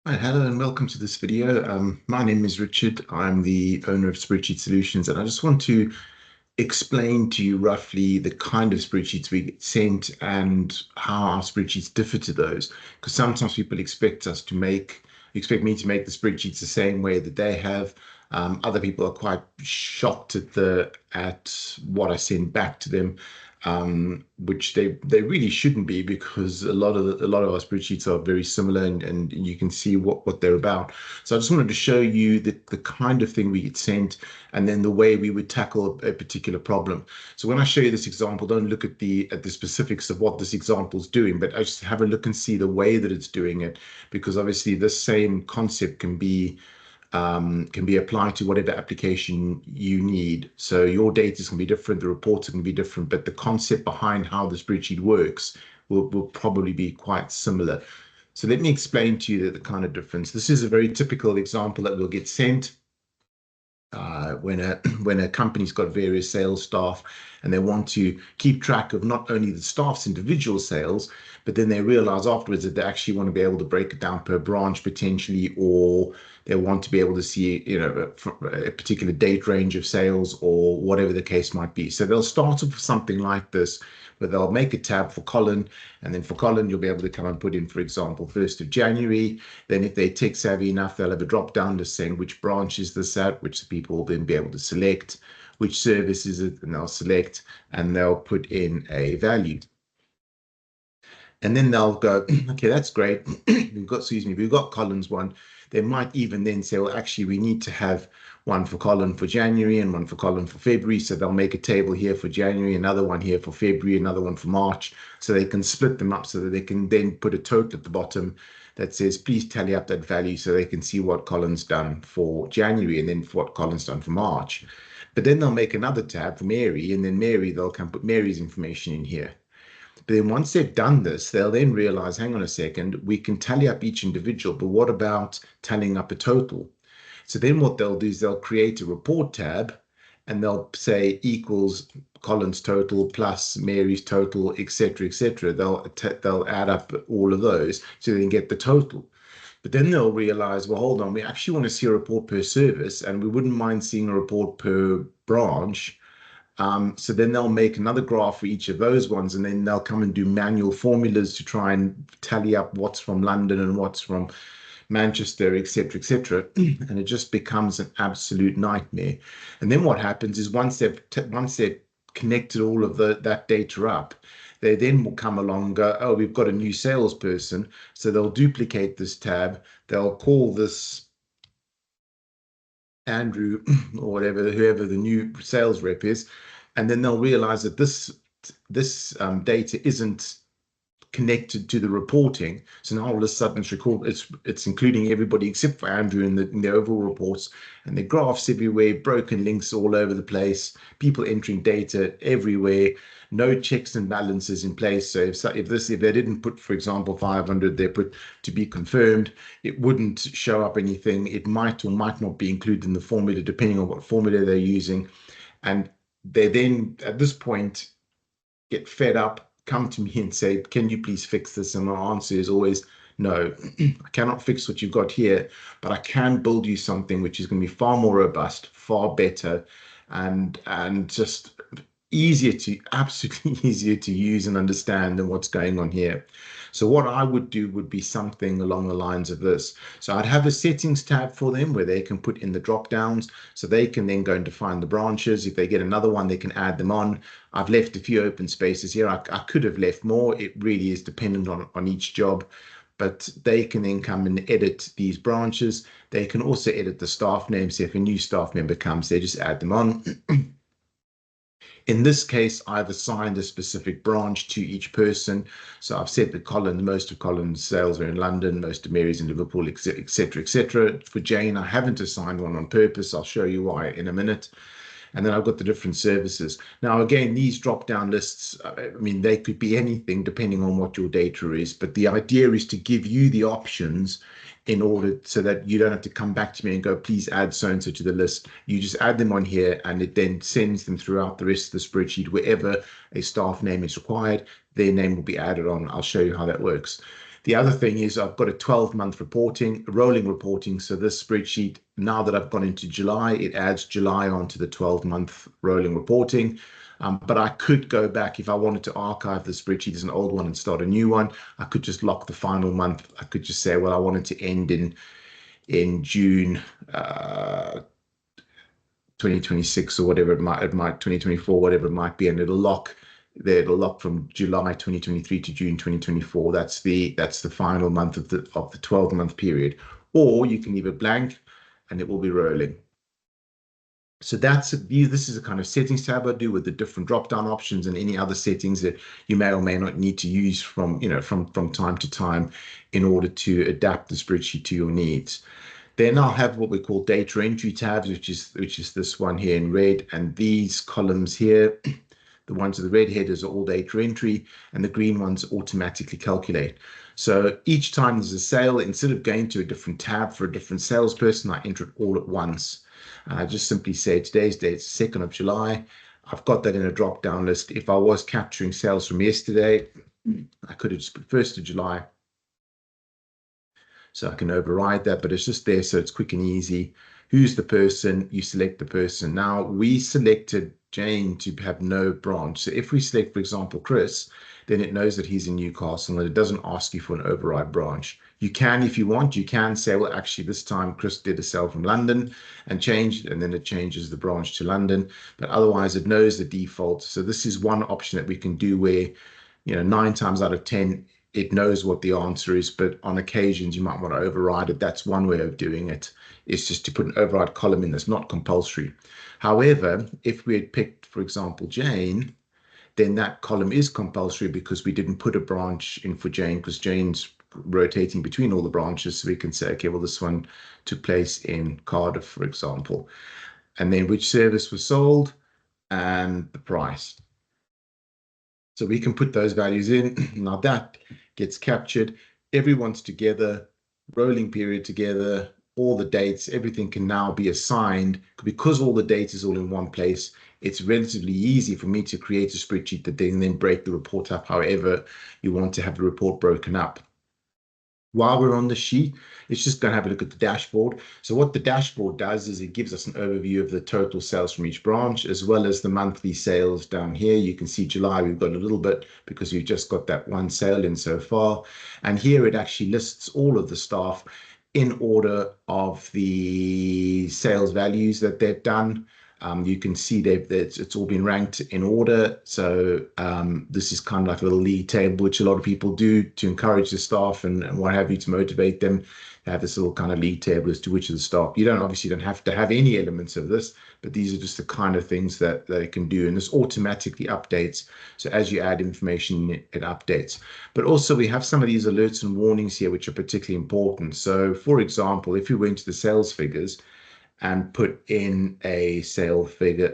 Hi, hello and welcome to this video. My name is Richard. I'm the owner of Spreadsheet Solutions, and I just want to explain to you roughly the kind of spreadsheets we get sent and how our spreadsheets differ to those. Because sometimes people expect me to make the spreadsheets the same way that they have. Other people are quite shocked at what I send back to them, which they really shouldn't be, because a lot of our spreadsheets are very similar, and you can see what they're about. So I just wanted to show you the kind of thing we get sent, and then the way we would tackle a particular problem. So when I show you this example, don't look at the specifics of what this example is doing, but I just have a look and see the way that it's doing it, because obviously this same concept can be applied to whatever application you need. So your data is going to be different, the reports are going to be different, but the concept behind how the spreadsheet works will probably be quite similar. So let me explain to you the kind of difference. This is a very typical example that will get sent when a company's got various sales staff and they want to keep track of not only the staff's individual sales, but then they realize afterwards that they actually want to be able to break it down per branch potentially, or they want to be able to see, a particular date range of sales or whatever the case might be. So they'll start off with something like this, where they'll make a tab for Colin, and then for Colin, you'll be able to come and put in, for example, 1st of January. Then if they're tech savvy enough, they'll have a drop down list saying which branch is this at, which the people will then be able to select, which service is it, and they'll select, and they'll put in a value. And then they'll go, okay, that's great. We've got Colin's one. They might even then say, well, actually, we need to have one for Colin for January and one for Colin for February. So they'll make a table here for January, another one here for February, another one for March. So they can split them up so that they can then put a total at the bottom that says, please tally up that value, so they can see what Colin's done for January and then what Colin's done for March. But then they'll make another tab for Mary, and then they'll come put Mary's information in here. But then once they've done this, they'll then realize, hang on a second, we can tally up each individual, but what about tallying up a total? So then what they'll do is they'll create a report tab, and they'll say equals Colin's total plus Mary's total, etc., etc. They'll add up all of those so they can get the total. But then they'll realize, well, hold on, we actually want to see a report per service, and we wouldn't mind seeing a report per branch. So then they'll make another graph for each of those ones, and then they'll come and do manual formulas to try and tally up what's from London and what's from Manchester, etc., etc. And it just becomes an absolute nightmare. And then what happens is once they've connected all of that data up, they then will come along and go, oh, we've got a new salesperson. So they'll duplicate this tab. They'll call this Andrew or whatever, whoever the new sales rep is, and then they'll realize that this data isn't connected to the reporting. So now all of a sudden it's including everybody except for Andrew in the overall reports, and the graphs everywhere, broken links all over the place, people entering data everywhere, no checks and balances in place. So if they didn't put, for example, 500, they put to be confirmed, it wouldn't show up anything. It might or might not be included in the formula, depending on what formula they're using. And they then, at this point, get fed up, come to me and say, can you please fix this? And my answer is always, no, I cannot fix what you've got here, but I can build you something which is going to be far more robust, far better, and just absolutely easier to use and understand than what's going on here. So what I would do would be something along the lines of this. So I'd have a settings tab for them where they can put in the drop downs, so they can then go and define the branches. If they get another one, they can add them on. I've left a few open spaces here. I could have left more. It really is dependent on each job, but they can then come and edit these branches. They can also edit the staff names. So if a new staff member comes, they just add them on. In this case, I've assigned a specific branch to each person. So I've said that most of Colin's sales are in London, most of Mary's in Liverpool, etc., etc. For Jane, I haven't assigned one on purpose. I'll show you why in a minute. And then I've got the different services. Now, again, these drop-down lists, I mean, they could be anything depending on what your data is. But the idea is to give you the options in order so that you don't have to come back to me and go, please add so-and-so to the list. You just add them on here, and it then sends them throughout the rest of the spreadsheet. Wherever a staff name is required, their name will be added on. I'll show you how that works. The other thing is I've got a 12-month reporting, rolling reporting. So this spreadsheet, now that I've gone into July, it adds July onto the 12-month rolling reporting. But I could go back if I wanted to archive the spreadsheet as an old one and start a new one. I could just lock the final month. I could just say, well, I wanted to end in June 2026 or whatever it might 2024, whatever it might be, and it'll lock from July 2023 to June 2024. That's the final month of the 12-month period. Or you can leave it blank and it will be rolling. So this is a kind of settings tab I do with the different drop-down options and any other settings that you may or may not need to use from time to time in order to adapt the spreadsheet to your needs. Then I'll have what we call data entry tabs, which is this one here in red, and these columns here, the ones with the red headers are all data entry, and the green ones automatically calculate. So each time there's a sale, instead of going to a different tab for a different salesperson, I enter it all at once. And I just simply say today's date is 2nd of July. I've got that in a drop-down list. If I was capturing sales from yesterday, I could have just put 1st of July. So I can override that, but it's just there so it's quick and easy. Who's the person? You select the person. Now, we selected Jane to have no branch. So if we select, for example, Chris, then it knows that he's in Newcastle and it doesn't ask you for an override branch. You can, if you want, you can say, well, actually, this time Chris did a sale from London and changed, and then it changes the branch to London. But otherwise, it knows the default. So this is one option that we can do where, 9 times out of 10, it knows what the answer is, but on occasions you might want to override it. That's one way of doing it. It's just to put an override column in that's not compulsory. However, if we had picked, for example, Jane, then that column is compulsory because we didn't put a branch in for Jane because Jane's rotating between all the branches. So we can say, okay, well, this one took place in Cardiff, for example, and then which service was sold and the price. So we can put those values in. Now that gets captured. Everyone's together, rolling period together, all the dates, everything can now be assigned. Because all the data is all in one place, it's relatively easy for me to create a spreadsheet that then break the report up however you want to have the report broken up. While we're on the sheet, it's just going to have a look at the dashboard. So what the dashboard does is it gives us an overview of the total sales from each branch, as well as the monthly sales down here. You can see July, we've got a little bit because we've just got that one sale in so far. And here it actually lists all of the staff in order of the sales values that they've done. You can see it's all been ranked in order. So this is kind of like a little league table, which a lot of people do to encourage the staff and what have you, to motivate them. They have this little kind of league table as to which of the staff. You obviously don't have to have any elements of this, but these are just the kind of things that it can do. And this automatically updates. So as you add information, it updates. But also we have some of these alerts and warnings here, which are particularly important. So for example, if you went to the sales figures, and put in a sale figure,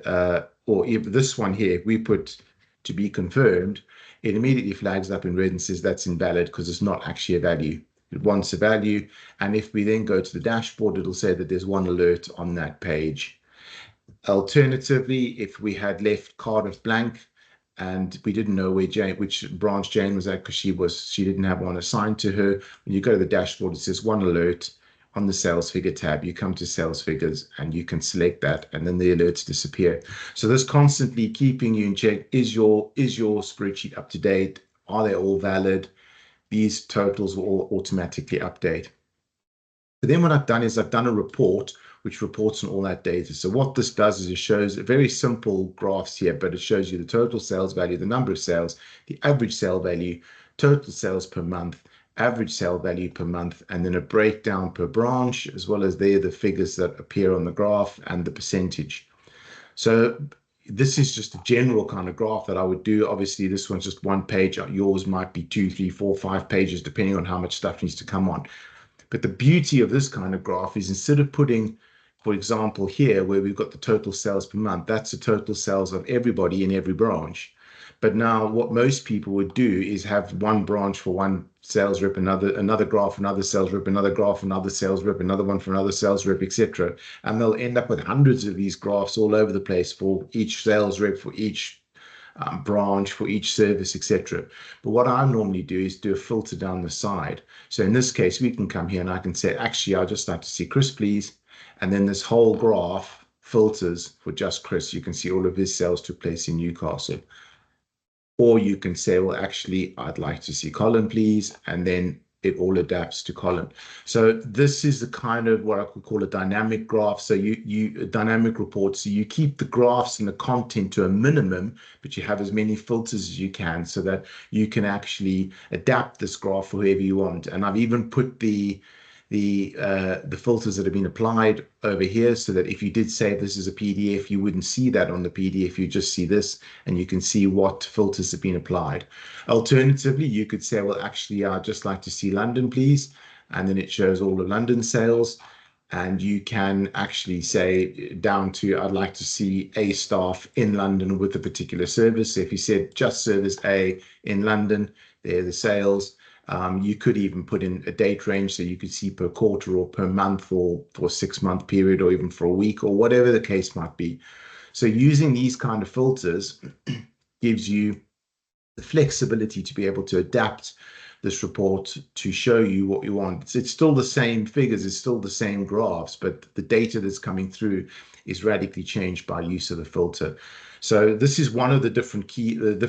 or if this one here, if we put to be confirmed, it immediately flags up in red and says that's invalid because it's not actually a value. It wants a value. And if we then go to the dashboard, it'll say that there's one alert on that page. Alternatively, if we had left Cardiff blank and we didn't know which branch Jane was at because she didn't have one assigned to her, when you go to the dashboard, it says one alert. On the sales figure tab, you come to sales figures and you can select that, and then the alerts disappear. So this constantly keeping you in check. Is your spreadsheet up to date? Are they all valid? These totals will all automatically update. But then what I've done is I've done a report which reports on all that data. So what this does is it shows very simple graphs here, but it shows you the total sales value, the number of sales, the average sale value, total sales per month, average sale value per month, and then a breakdown per branch, as well as the figures that appear on the graph and the percentage. So this is just a general kind of graph that I would do. Obviously, this one's just one page. Yours might be 2, 3, 4, 5 pages, depending on how much stuff needs to come on. But the beauty of this kind of graph is instead of putting, for example, here where we've got the total sales per month, that's the total sales of everybody in every branch. But now what most people would do is have one branch for one sales rep, another graph, another sales rep, another graph, another sales rep, another one for another sales rep, etc. And they'll end up with hundreds of these graphs all over the place for each sales rep, for each branch, for each service, etc. But what I normally do is do a filter down the side. So in this case, we can come here and I can say, actually, I'd just like to see Chris, please. And then this whole graph filters for just Chris. You can see all of his sales took place in Newcastle. Or you can say, well, actually, I'd like to see Colin, please. And then it all adapts to Colin. So this is the kind of what I could call a dynamic graph. So a dynamic report. So you keep the graphs and the content to a minimum, but you have as many filters as you can so that you can actually adapt this graph for whoever you want. And I've even put the filters that have been applied over here so that if you did save this as a PDF, you wouldn't see that on the PDF. You just see this and you can see what filters have been applied. Alternatively, you could say, well, actually, I'd just like to see London, please. And then it shows all the London sales. And you can actually say down to, I'd like to see A staff in London with a particular service. So if you said just service A in London, there are the sales. You could even put in a date range so you could see per quarter or per month or for a 6-month period or even for a week or whatever the case might be. So using these kind of filters gives you the flexibility to be able to adapt this report to show you what you want. It's still the same figures, it's still the same graphs, but the data that's coming through is radically changed by use of the filter. So this is one of the different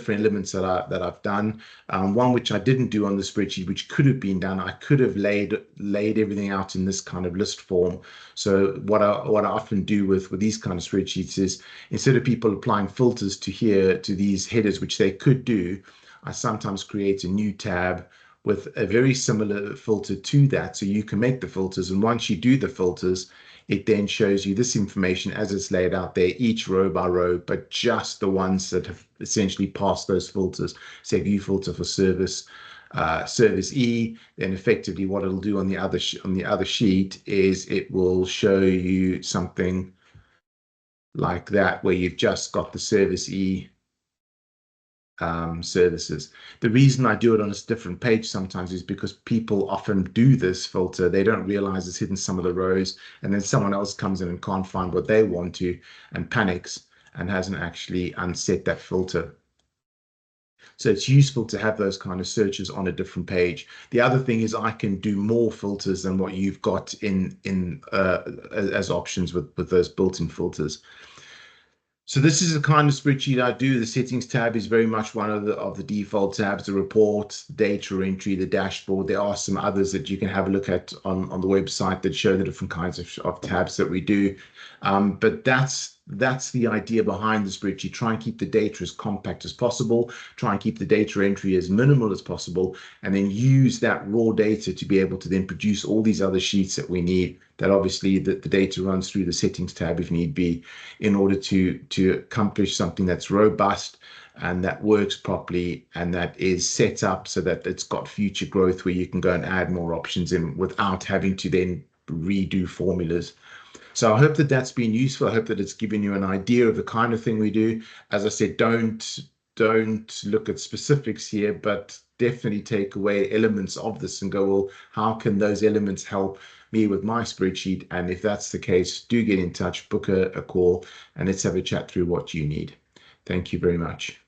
elements that I've done. One which I didn't do on the spreadsheet, which could have been done. I could have laid everything out in this kind of list form. So what I often do with these kind of spreadsheets is, instead of people applying filters to these headers, which they could do, I sometimes create a new tab with a very similar filter to that. So you can make the filters, and once you do the filters, it then shows you this information as it's laid out there, each row by row, but just the ones that have essentially passed those filters. So if you filter for service E, then effectively what it'll do on the other sheet is it will show you something like that, where you've just got the service E services. The reason I do it on a different page sometimes is because people often do this filter. They don't realize it's hidden some of the rows, and then someone else comes in and can't find what they want to and panics and hasn't actually unset that filter. So it's useful to have those kind of searches on a different page. The other thing is I can do more filters than what you've got as options with those built-in filters. So this is the kind of spreadsheet I do. The settings tab is very much one of the default tabs. The reports, data entry, the dashboard. There are some others that you can have a look at on the website that show the different kinds of tabs that we do. But that's the idea behind the spreadsheet. Try and keep the data as compact as possible. Try and keep the data entry as minimal as possible, and then use that raw data to be able to then produce all these other sheets that we need. That obviously the data runs through the settings tab if need be, in order to accomplish something that's robust and that works properly and that is set up so that it's got future growth, where you can go and add more options in without having to then redo formulas. So I hope that that's been useful. I hope that it's given you an idea of the kind of thing we do. As I said, don't look at specifics here, but definitely take away elements of this and go, well, how can those elements help me with my spreadsheet? And if that's the case, do get in touch, book a call, and let's have a chat through what you need. Thank you very much.